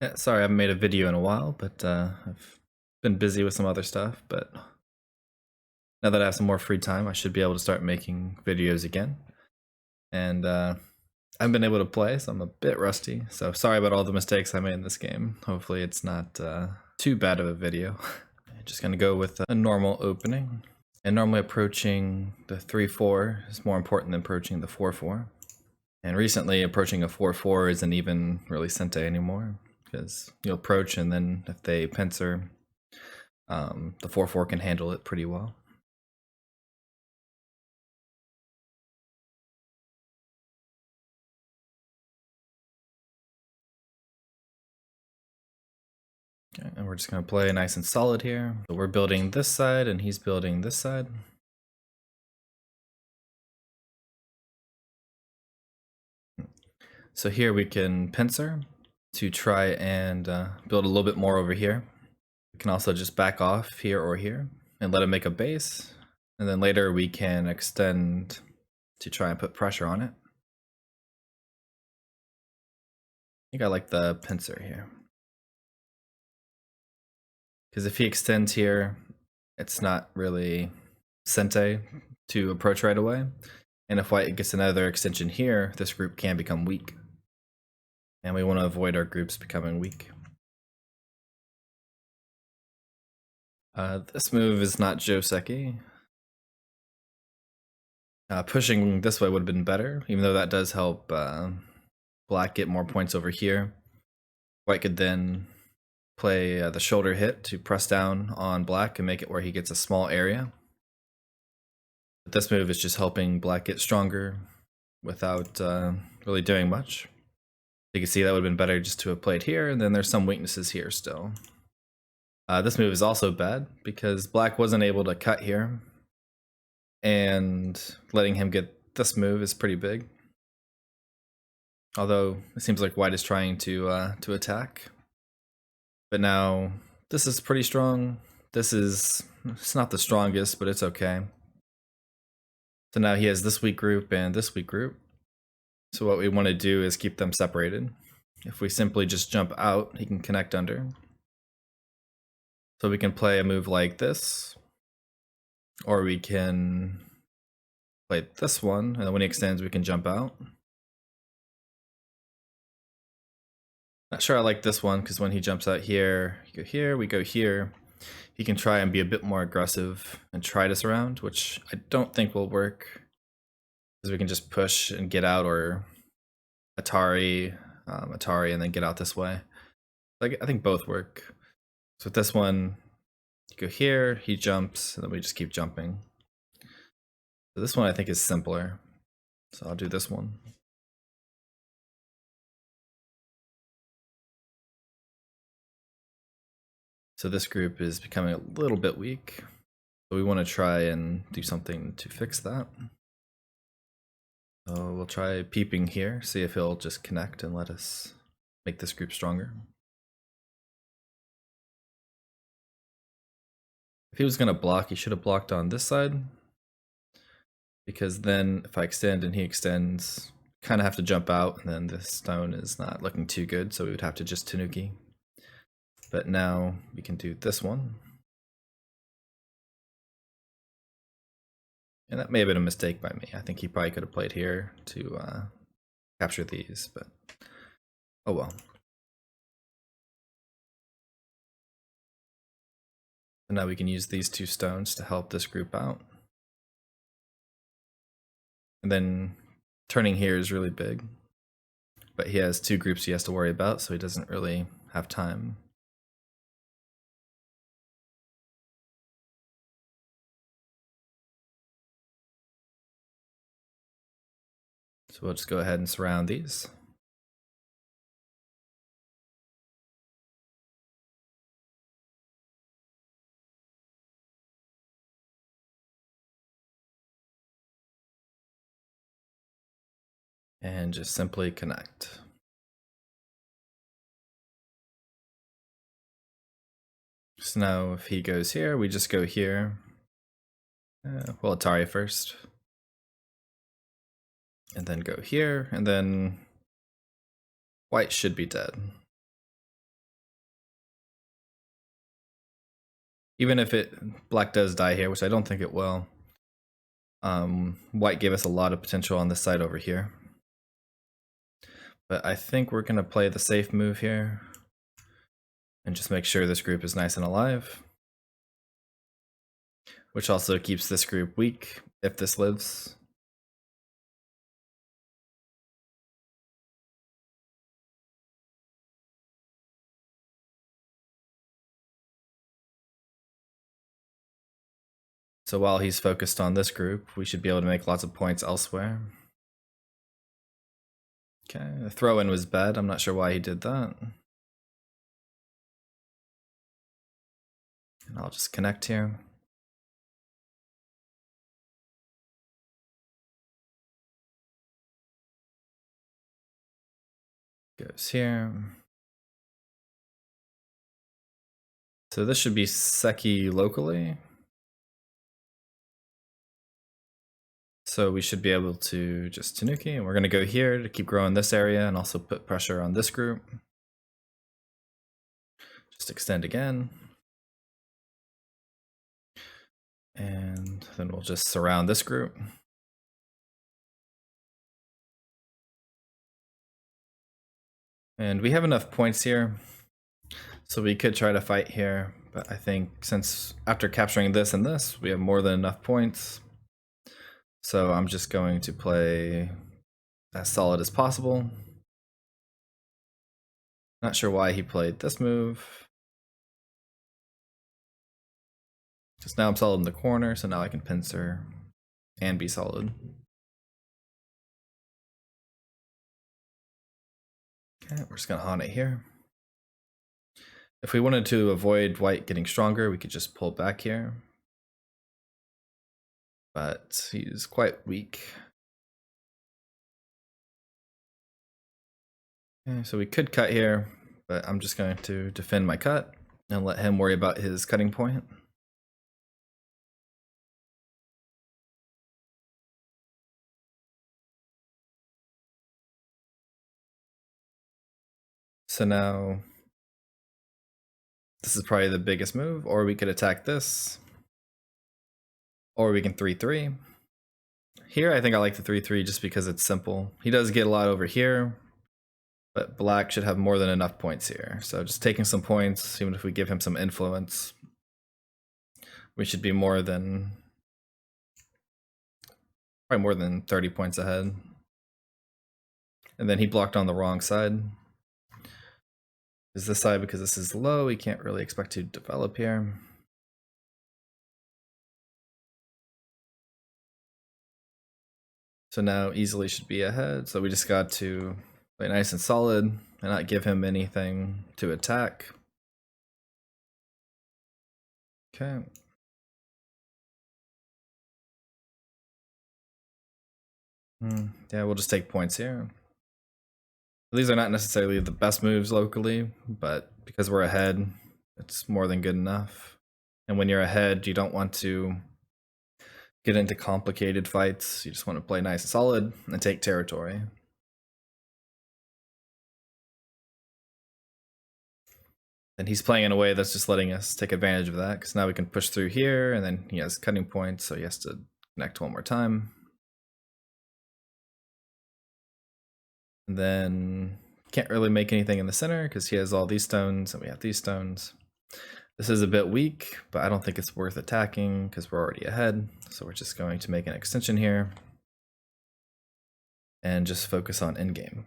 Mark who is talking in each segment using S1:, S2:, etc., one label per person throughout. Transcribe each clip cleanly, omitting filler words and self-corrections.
S1: Yeah, sorry I haven't made a video in a while, but I've been busy with some other stuff, but now that I have some more free time, I should be able to start making videos again. And I haven't been able to play, so I'm a bit rusty. So sorry about all the mistakes I made in this game. Hopefully it's not too bad of a video. Just gonna go with a normal opening. And normally approaching the 3-4 is more important than approaching the 4-4. And recently approaching a 4-4 isn't even really Sente anymore, because you'll approach and then if they pincer, the 4-4 can handle it pretty well. Okay, and we're just going to play nice and solid here. So we're building this side and he's building this side. So here we can pincer to try and build a little bit more over here. We can also just back off here or here and let him make a base. And then later we can extend to try and put pressure on it. I think I like the pincer here. Because if he extends here, it's not really Sente to approach right away. And if white gets another extension here, this group can become weak. And we want to avoid our groups becoming weak. This move is not Seki. Pushing this way would have been better, even though that does help black get more points over here. White could then play the shoulder hit to press down on black and make it where he gets a small area. But this move is just helping black get stronger without really doing much. You can see that would have been better just to have played here, and then there's some weaknesses here still. This move is also bad because black wasn't able to cut here, and letting him get this move is pretty big. Although it seems like white is trying to attack. But now this is pretty strong. It's not the strongest, but it's okay. So now he has this weak group and this weak group. So what we want to do is keep them separated. If we simply just jump out, he can connect under. So we can play a move like this, or we can play this one, and then when he extends, we can jump out. Not sure I like this one, because when he jumps out here, you go here, we go here. He can try and be a bit more aggressive and try to surround, which I don't think will work, because we can just push and get out, or Atari, and then get out this way. I think both work. So with this one, you go here, he jumps, and then we just keep jumping. So this one I think is simpler. So I'll do this one. So this group is becoming a little bit weak. So we want to try and do something to fix that. So we'll try peeping here, see if he'll just connect and let us make this group stronger. If he was going to block, he should have blocked on this side. Because then if I extend and he extends, kind of have to jump out, and then this stone is not looking too good, so we would have to just Tanuki. But now we can do this one. And that may have been a mistake by me. I think he probably could have played here to capture these, but oh well. And now we can use these two stones to help this group out. And then turning here is really big. But he has two groups he has to worry about, so he doesn't really have time. So we'll just go ahead and surround these. And just simply connect. So now if he goes here, we just go here. Well, Atari first. And then go here, and then white should be dead. Even if black does die here, which I don't think it will, white gave us a lot of potential on this side over here. But I think we're gonna play the safe move here and just make sure this group is nice and alive, which also keeps this group weak if this lives. So while he's focused on this group, we should be able to make lots of points elsewhere. Okay, the throw-in was bad. I'm not sure why he did that. And I'll just connect here. Goes here. So this should be Seki locally. So we should be able to just Tanuki, and we're going to go here to keep growing this area and also put pressure on this group. Just extend again. And then we'll just surround this group. And we have enough points here, so we could try to fight here. But I think since after capturing this and this, we have more than enough points. So I'm just going to play as solid as possible. Not sure why he played this move. Just now I'm solid in the corner, so now I can pincer and be solid. Okay, we're just gonna haunt it here. If we wanted to avoid white getting stronger, we could just pull back here. But he's quite weak. Okay, so we could cut here, but I'm just going to defend my cut and let him worry about his cutting point. So now this is probably the biggest move, or we could attack this, or we can 3-3. Here I think I like the 3-3 just because it's simple. He does get a lot over here, but black should have more than enough points here. So just taking some points, even if we give him some influence, we should be probably more than 30 points ahead. And then he blocked on the wrong side. Is this side, because this is low, he can't really expect to develop here. So now easily should be ahead. So we just got to play nice and solid and not give him anything to attack. Okay. Yeah, we'll just take points here. These are not necessarily the best moves locally, but because we're ahead, it's more than good enough. And when you're ahead, you don't want to get into complicated fights. You just want to play nice and solid and take territory. And he's playing in a way that's just letting us take advantage of that, because now we can push through here, and then he has cutting points, so he has to connect one more time. And then can't really make anything in the center because he has all these stones and we have these stones. This is a bit weak, but I don't think it's worth attacking because we're already ahead. So we're just going to make an extension here and just focus on endgame.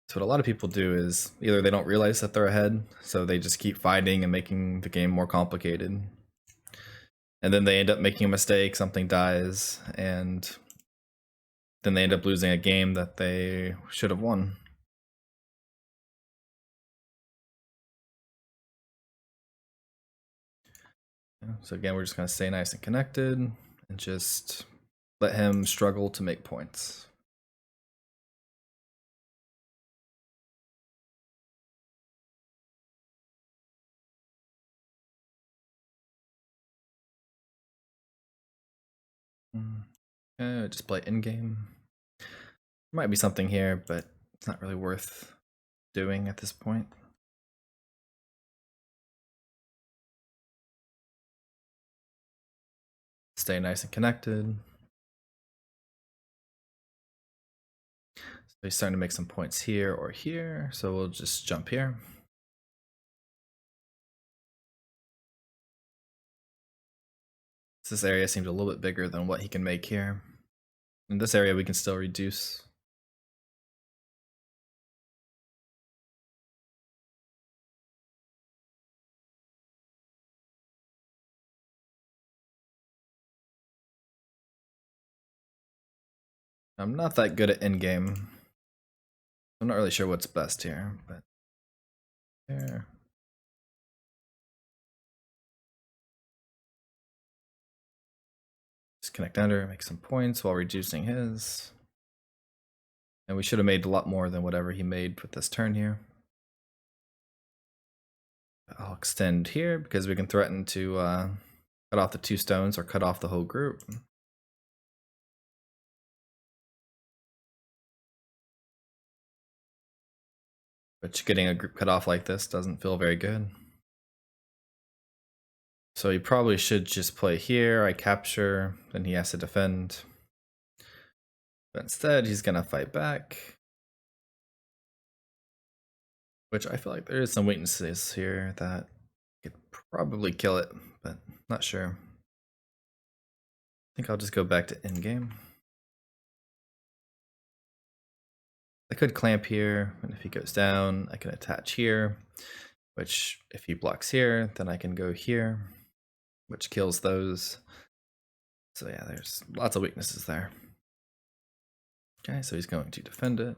S1: So what a lot of people do is either they don't realize that they're ahead, so they just keep fighting and making the game more complicated. And then they end up making a mistake, something dies, and then they end up losing a game that they should have won. So again, we're just going to stay nice and connected and just let him struggle to make points. Just play in game. Might be something here, but it's not really worth doing at this point. Stay nice and connected. So he's starting to make some points here or here, so we'll just jump here. This area seems a little bit bigger than what he can make here. In this area we can still reduce. I'm not that good at in-game. I'm not really sure what's best here, but there. Just connect under, make some points while reducing his. And we should have made a lot more than whatever he made with this turn here. I'll extend here because we can threaten to cut off the 2 stones or cut off the whole group. Which getting a group cut off like this doesn't feel very good. So he probably should just play here, I capture, then he has to defend. But instead he's gonna fight back. Which I feel like there is some weaknesses here that could probably kill it, but not sure. I think I'll just go back to in-game. I could clamp here, and if he goes down, I can attach here, which if he blocks here, then I can go here, which kills those. So yeah, there's lots of weaknesses there. Okay, so he's going to defend it.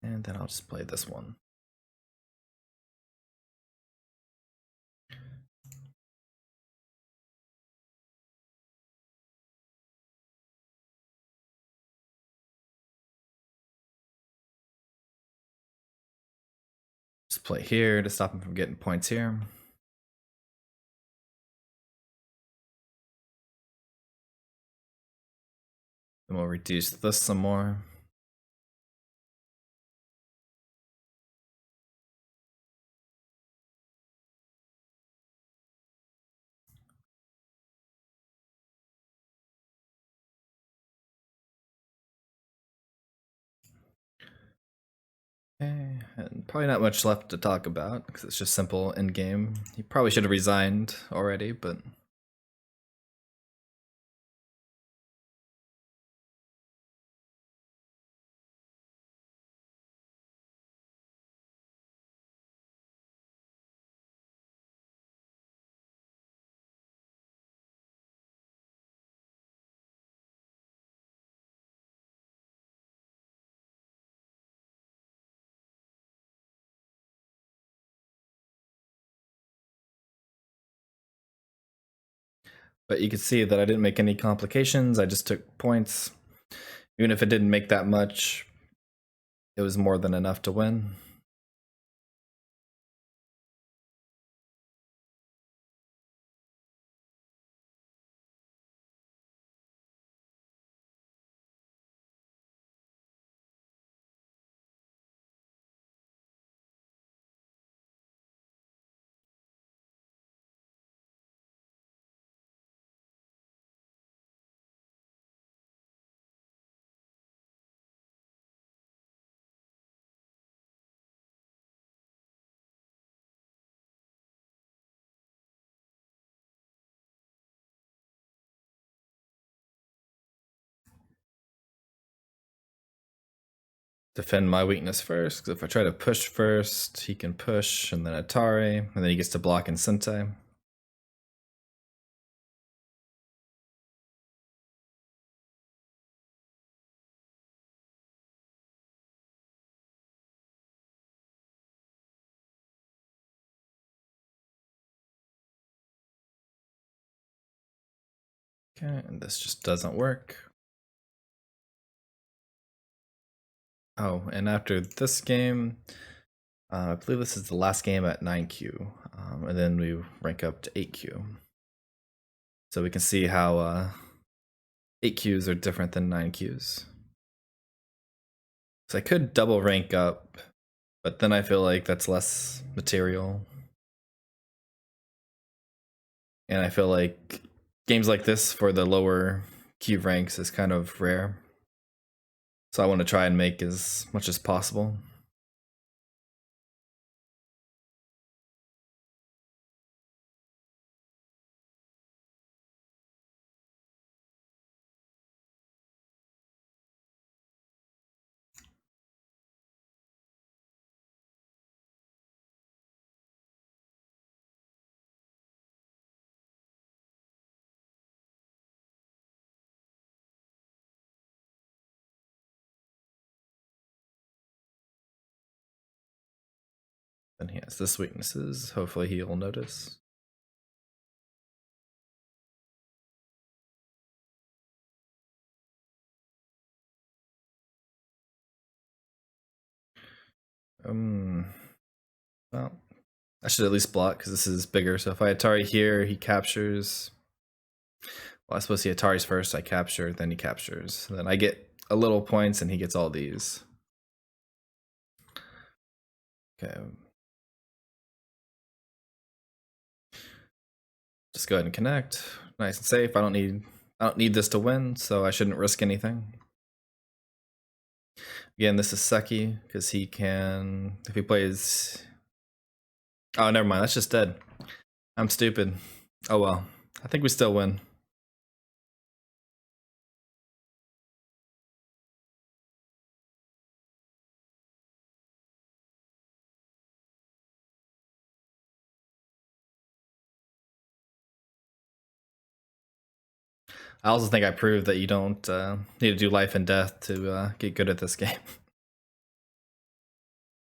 S1: And then I'll just play this one. Just play here to stop him from getting points here. Then we'll reduce this some more. Okay, and probably not much left to talk about because it's just simple in game. He probably should have resigned already, but you can see that I didn't make any complications. I just took points. Even if it didn't make that much, it was more than enough to win. Defend my weakness first, because if I try to push first, he can push, and then Atari, and then he gets to block in Sentai. Okay, and this just doesn't work. Oh, and after this game, I believe this is the last game at 9Q, and then we rank up to 8Q. So we can see how 8Qs are different than 9Qs. So I could double rank up, but then I feel like that's less material. And I feel like games like this for the lower cube ranks is kind of rare. So I want to try and make as much as possible. Then he has this weaknesses. Hopefully he'll notice. Well, I should at least block because this is bigger. So if I Atari here, he captures. Well, I suppose he Atari's first. I capture, then he captures. Then I get a little points, and he gets all these. Okay. Just go ahead and connect. Nice and safe. I don't need this to win, so I shouldn't risk anything. Again, this is Seki because he can. If he plays. Oh, never mind. That's just dead. I'm stupid. Oh well. I think we still win. I also think I proved that you don't need to do life and death to get good at this game.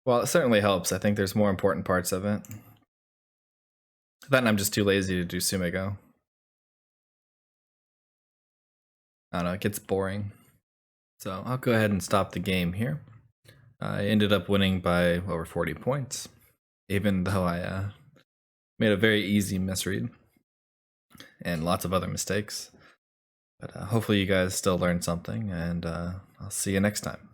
S1: Well, it certainly helps. I think there's more important parts of it. Then I'm just too lazy to do Sumego. I don't know, it gets boring. So I'll go ahead and stop the game here. I ended up winning by over 40 points, even though I made a very easy misread and lots of other mistakes. But hopefully you guys still learned something, and I'll see you next time.